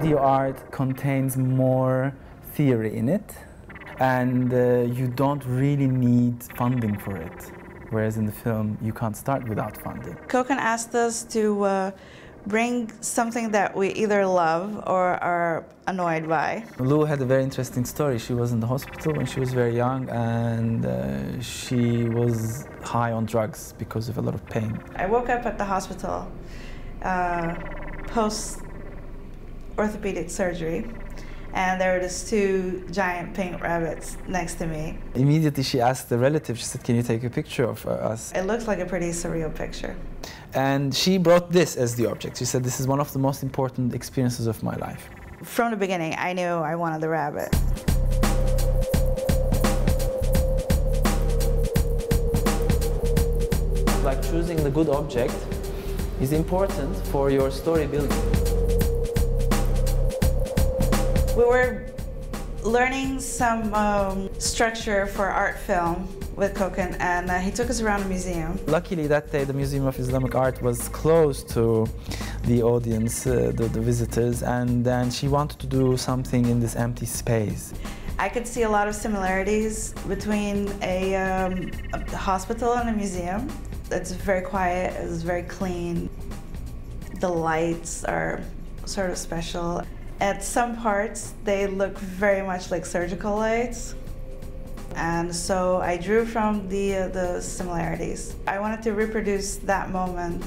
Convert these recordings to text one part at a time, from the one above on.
video art contains more theory in it, and you don't really need funding for it. Whereas in the film, you can't start without funding. Koken asked us to bring something that we either love or are annoyed by. Lu had a very interesting story. She was in the hospital when she was very young, and she was high on drugs because of a lot of pain. I woke up at the hospital post-orthopedic surgery, and there were these two giant pink rabbits next to me. Immediately she asked the relative, she said, "Can you take a picture of us?" It looks like a pretty surreal picture. And she brought this as the object. She said, "This is one of the most important experiences of my life." From the beginning, I knew I wanted the rabbit. Like choosing the good object is important for your story building. We were learning some structure for art film with Koken, and he took us around the museum. Luckily that day the Museum of Islamic Art was close to the audience, the visitors, and then she wanted to do something in this empty space. I could see a lot of similarities between a hospital and a museum. It's very quiet, it's very clean. The lights are sort of special. At some parts, they look very much like surgical lights. And so I drew from the similarities. I wanted to reproduce that moment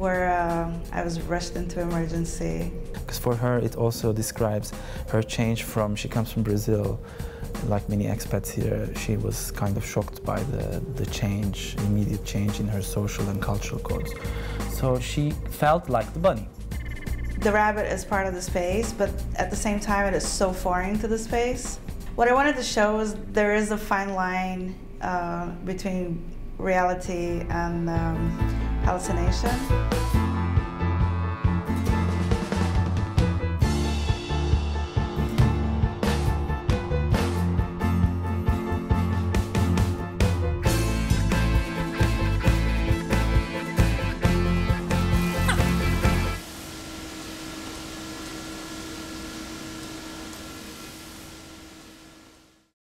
where I was rushed into emergency. Because for her, it also describes her change from, she comes from Brazil, like many expats here, she was kind of shocked by the change, immediate change in her social and cultural codes. So she felt like the bunny. The rabbit is part of the space, but at the same time, it is so foreign to the space. What I wanted to show was there is a fine line between reality and hallucination.